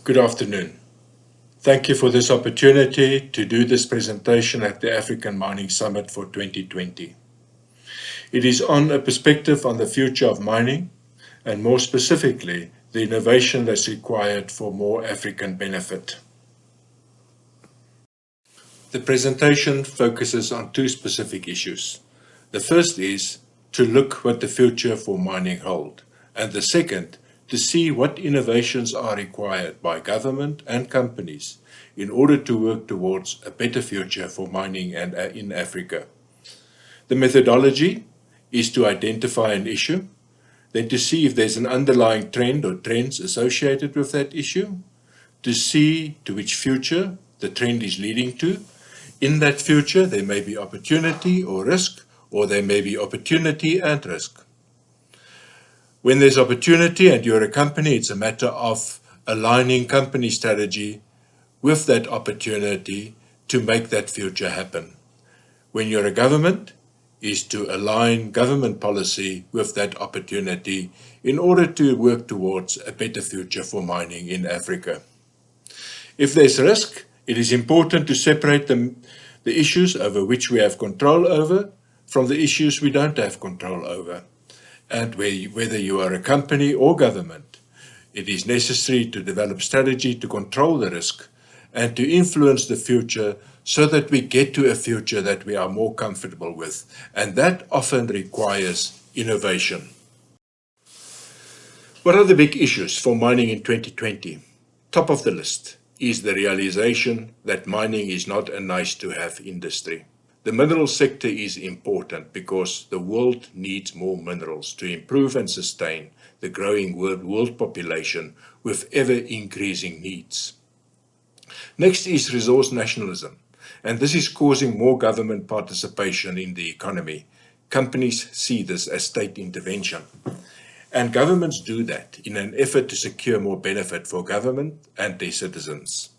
Good afternoon. Thank you for this opportunity to do this presentation at the African Mining Summit for 2020. It is on a perspective on the future of mining, and more specifically, the innovation that's required for more African benefit. The presentation focuses on two specific issues. The first is to look what the future for mining holds, and the second, to see what innovations are required by government and companies in order to work towards a better future for mining and in Africa. The methodology is to identify an issue, then to see if there's an underlying trend or trends associated with that issue, to see to which future the trend is leading to. In that future, there may be opportunity or risk, or there may be opportunity and risk. When there's opportunity and you're a company, it's a matter of aligning company strategy with that opportunity to make that future happen. When you're a government, is to align government policy with that opportunity in order to work towards a better future for mining in Africa. If there's risk, it is important to separate the issues over which we have control over from the issues we don't have control over. And whether you are a company or government, it is necessary to develop strategy to control the risk and to influence the future so that we get to a future that we are more comfortable with. And that often requires innovation. What are the big issues for mining in 2020? Top of the list is the realization that mining is not a nice-to-have industry. The mineral sector is important because the world needs more minerals to improve and sustain the growing world population with ever-increasing needs. Next is resource nationalism, and this is causing more government participation in the economy. Companies see this as state intervention, and governments do that in an effort to secure more benefit for government and their citizens.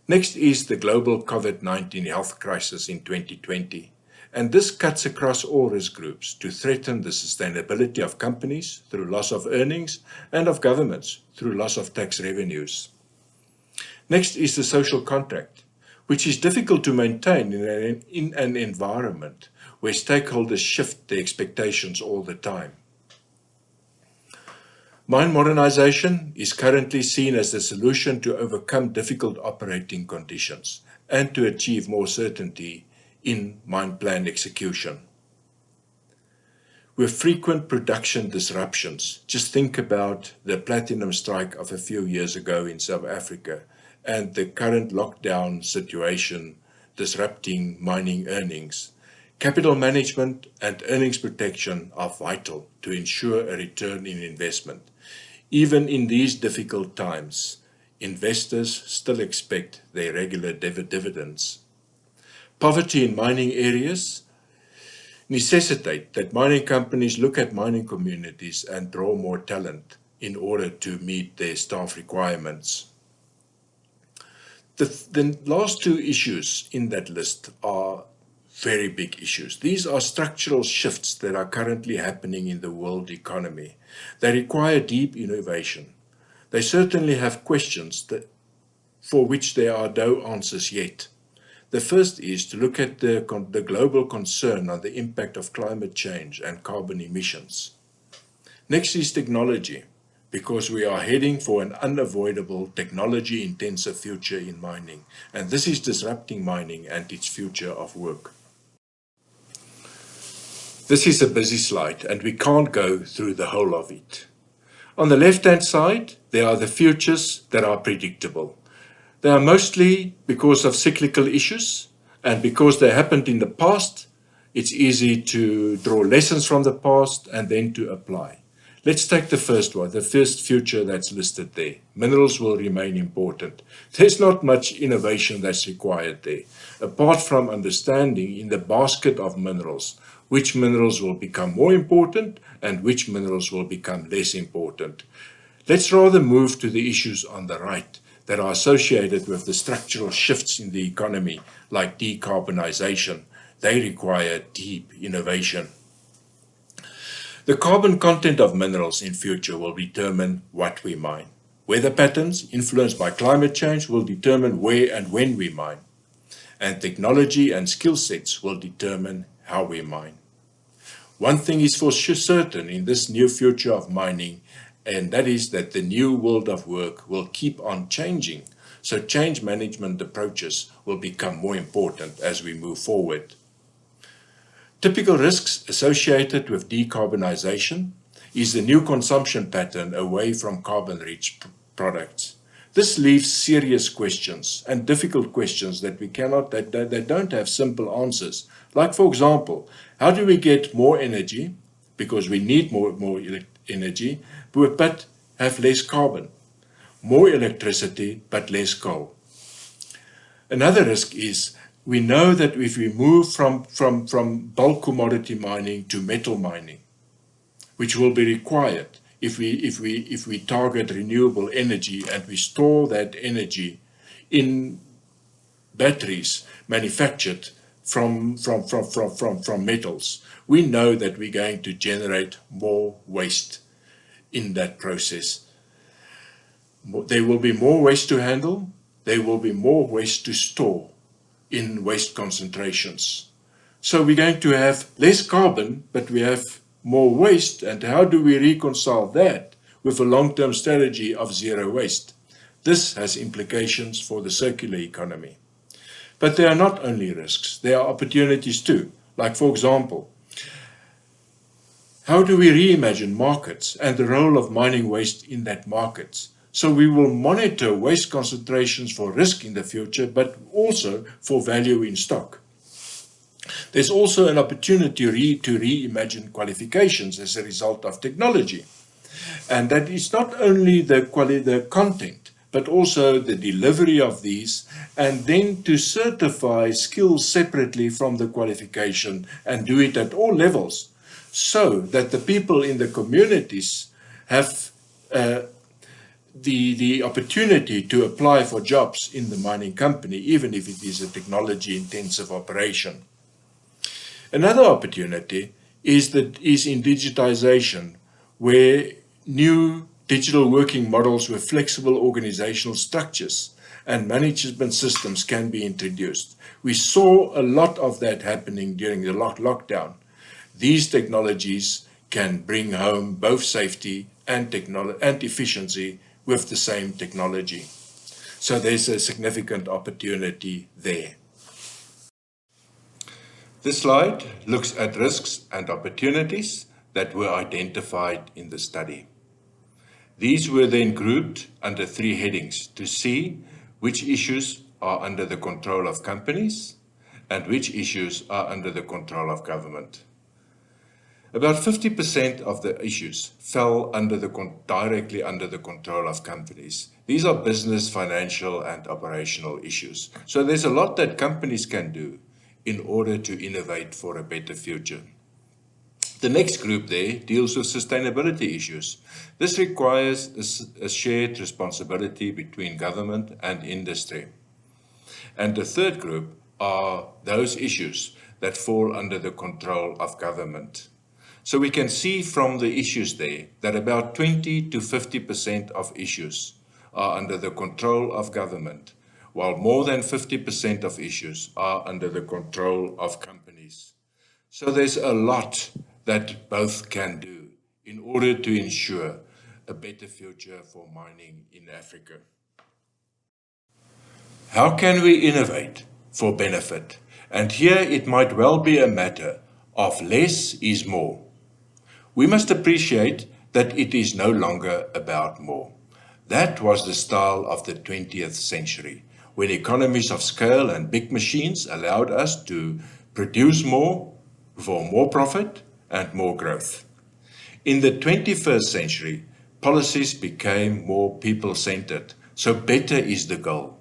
Next is the global COVID-19 health crisis in 2020, and this cuts across all risk groups to threaten the sustainability of companies through loss of earnings and of governments through loss of tax revenues. Next is the social contract, which is difficult to maintain in an environment where stakeholders shift their expectations all the time. Mine modernization is currently seen as the solution to overcome difficult operating conditions and to achieve more certainty in mine plan execution. With frequent production disruptions, just think about the platinum strike of a few years ago in South Africa and the current lockdown situation disrupting mining earnings. Capital management and earnings protection are vital to ensure a return in investment. Even in these difficult times, investors still expect their regular dividends. Poverty in mining areas necessitate that mining companies look at mining communities and draw more talent in order to meet their staff requirements. The last two issues in that list are very big issues. These are structural shifts that are currently happening in the world economy. They require deep innovation. They certainly have questions for which there are no answers yet. The first is to look at the global concern on the impact of climate change and carbon emissions. Next is technology, because we are heading for an unavoidable technology-intensive future in mining, and this is disrupting mining and its future of work. This is a busy slide, and we can't go through the whole of it. On the left-hand side, there are the futures that are predictable. They are mostly because of cyclical issues, and because they happened in the past, it's easy to draw lessons from the past and then to apply. Let's take the first one, the first future that's listed there. Minerals will remain important. There's not much innovation that's required there, apart from understanding in the basket of minerals, which minerals will become more important and which minerals will become less important. Let's rather move to the issues on the right that are associated with the structural shifts in the economy, like decarbonization. They require deep innovation. The carbon content of minerals in future will determine what we mine. Weather patterns influenced by climate change will determine where and when we mine, and technology and skill sets will determine how we mine. One thing is for sure certain in this new future of mining, and that is that the new world of work will keep on changing. So change management approaches will become more important as we move forward. Typical risks associated with decarbonization is the new consumption pattern away from carbon-rich products. This leaves serious questions and difficult questions that don't have simple answers. Like, for example, how do we get more energy, because we need more energy, but have less carbon? More electricity, but less coal. Another risk is we know that if we move from bulk commodity mining to metal mining, which will be required if we target renewable energy and we store that energy in batteries manufactured from metals, we know that we're going to generate more waste in that process. There will be more waste to handle, there will be more waste to store in waste concentrations. So we're going to have less carbon, but we have more waste, and how do we reconcile that with a long-term strategy of zero waste? This has implications for the circular economy. But there are not only risks, there are opportunities too. Like, for example, how do we reimagine markets and the role of mining waste in that market? So we will monitor waste concentrations for risk in the future, but also for value in stock. There's also an opportunity to reimagine qualifications as a result of technology. And that is not only the content, but also the delivery of these, and then to certify skills separately from the qualification and do it at all levels, so that the people in the communities have the opportunity to apply for jobs in the mining company, even if it is a technology-intensive operation. Another opportunity is in digitization, where new digital working models with flexible organizational structures and management systems can be introduced. We saw a lot of that happening during the lockdown. These technologies can bring home both safety and efficiency with the same technology. So there's a significant opportunity there. This slide looks at risks and opportunities that were identified in the study. These were then grouped under 3 headings to see which issues are under the control of companies and which issues are under the control of government. About 50% of the issues fell directly under the control of companies. These are business, financial, and operational issues. So there's a lot that companies can do in order to innovate for a better future. The next group there deals with sustainability issues. This requires a shared responsibility between government and industry. And the third group are those issues that fall under the control of government. So we can see from the issues there that about 20 to 50% of issues are under the control of government, while more than 50% of issues are under the control of companies. So there's a lot that both can do in order to ensure a better future for mining in Africa. How can we innovate for benefit? And here it might well be a matter of less is more. We must appreciate that it is no longer about more. That was the style of the 20th century, when economies of scale and big machines allowed us to produce more for more profit and more growth. In the 21st century, policies became more people-centered, so better is the goal.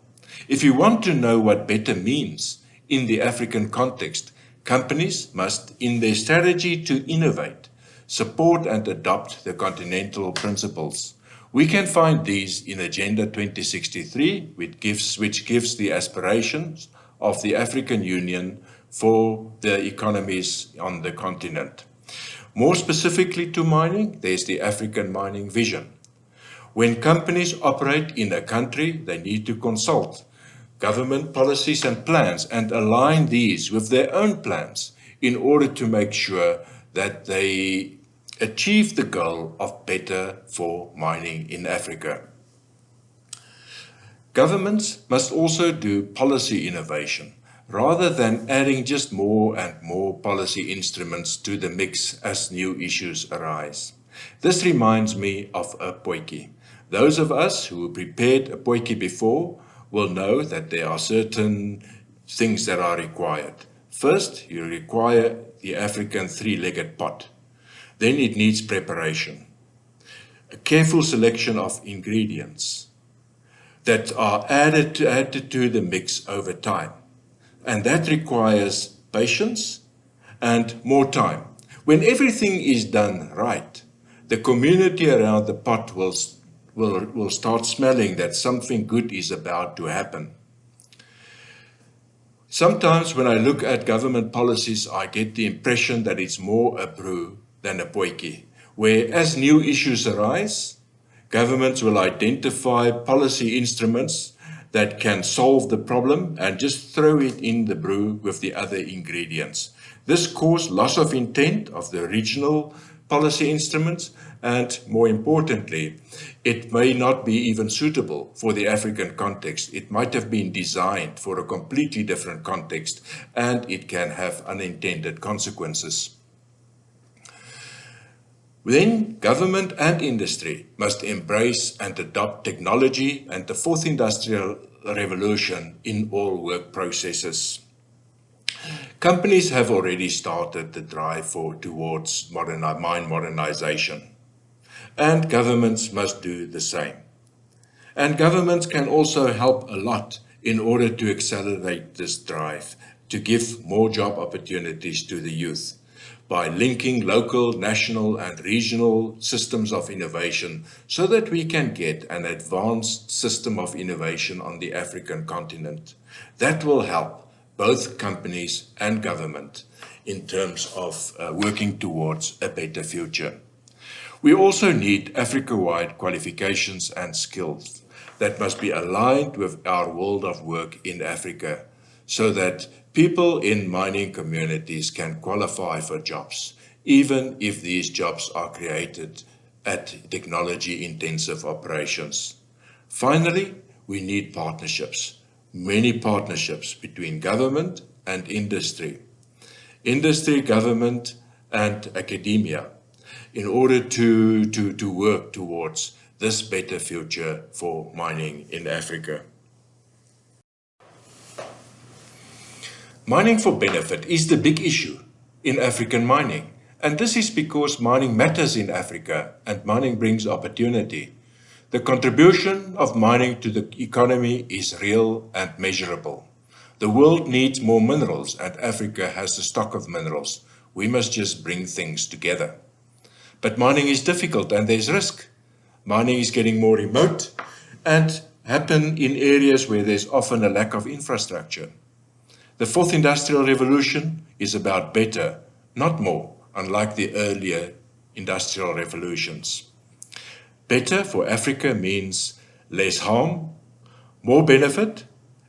If you want to know what better means in the African context, companies must, in their strategy to innovate, support and adopt the continental principles. We can find these in Agenda 2063, which gives the aspirations of the African Union for the economies on the continent. More specifically to mining, there's the African Mining Vision. When companies operate in a country, they need to consult government policies and plans and align these with their own plans in order to make sure that they achieve the goal of better for mining in Africa. Governments must also do policy innovation rather than adding just more and more policy instruments to the mix as new issues arise. This reminds me of a potjie. Those of us who prepared a potjie before will know that there are certain things that are required. First, you require the African three-legged pot. Then it needs preparation, a careful selection of ingredients that are added to the mix over time. And that requires patience and more time. When everything is done right, the community around the pot will start smelling that something good is about to happen. Sometimes when I look at government policies, I get the impression that it's more a brew than a potjie, where as new issues arise, governments will identify policy instruments that can solve the problem and just throw it in the brew with the other ingredients. This causes loss of intent of the original policy instruments, and more importantly, it may not be even suitable for the African context. It might have been designed for a completely different context, and it can have unintended consequences. Then government and industry must embrace and adopt technology and the fourth industrial revolution in all work processes. Companies have already started the drive towards mine modernization, and governments must do the same. And governments can also help a lot in order to accelerate this drive, to give more job opportunities to the youth, by linking local, national, and regional systems of innovation so that we can get an advanced system of innovation on the African continent. That will help both companies and government in terms of working towards a better future. We also need Africa-wide qualifications and skills that must be aligned with our world of work in Africa, so that people in mining communities can qualify for jobs, even if these jobs are created at technology-intensive operations. Finally, we need partnerships, many partnerships between government and industry, government, and academia, in order to work towards this better future for mining in Africa. Mining for benefit is the big issue in African mining, and this is because mining matters in Africa and mining brings opportunity. The contribution of mining to the economy is real and measurable. The world needs more minerals and Africa has a stock of minerals. We must just bring things together. But mining is difficult and there's risk. Mining is getting more remote and happen in areas where there's often a lack of infrastructure. The fourth industrial revolution is about better, not more, unlike the earlier industrial revolutions. Better for Africa means less harm, more benefit,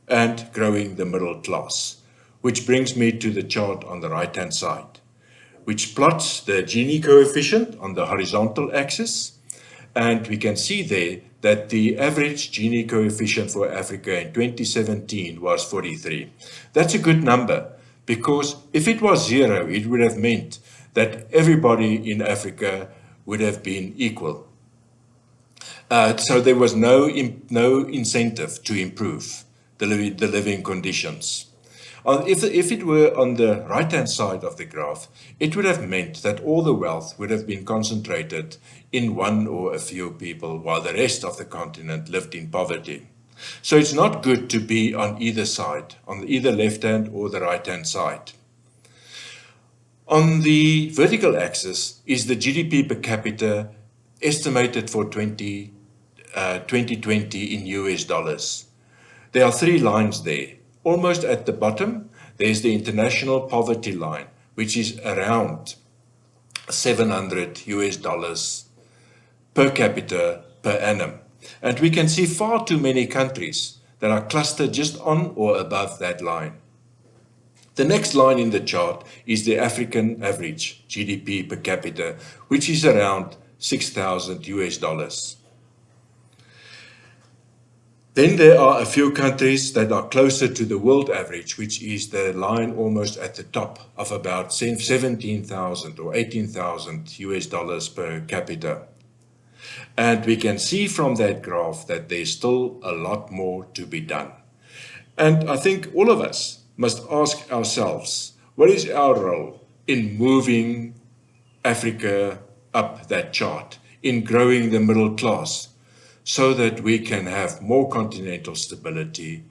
and growing the middle class, which brings me to the chart on the right-hand side, which plots the Gini coefficient on the horizontal axis, and we can see there that the average Gini coefficient for Africa in 2017 was 43. That's a good number, because if it was 0, it would have meant that everybody in Africa would have been equal. So there was no incentive to improve the living conditions. If it were on the right-hand side of the graph, it would have meant that all the wealth would have been concentrated in one or a few people, while the rest of the continent lived in poverty. So it's not good to be on either side, on either left-hand or the right-hand side. On the vertical axis is the GDP per capita estimated for 2020 in US dollars. There are 3 lines there. Almost at the bottom, there's the international poverty line, which is around $700 per capita per annum. And we can see far too many countries that are clustered just on or above that line. The next line in the chart is the African average GDP per capita, which is around 6,000 US dollars. Then there are a few countries that are closer to the world average, which is the line almost at the top of about 17,000 or 18,000 US dollars per capita. And we can see from that graph that there's still a lot more to be done. And I think all of us must ask ourselves, what is our role in moving Africa up that chart, in growing the middle class, so that we can have more continental stability,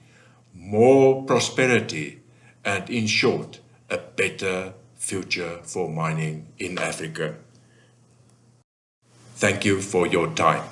more prosperity, and in short, a better future for mining in Africa. Thank you for your time.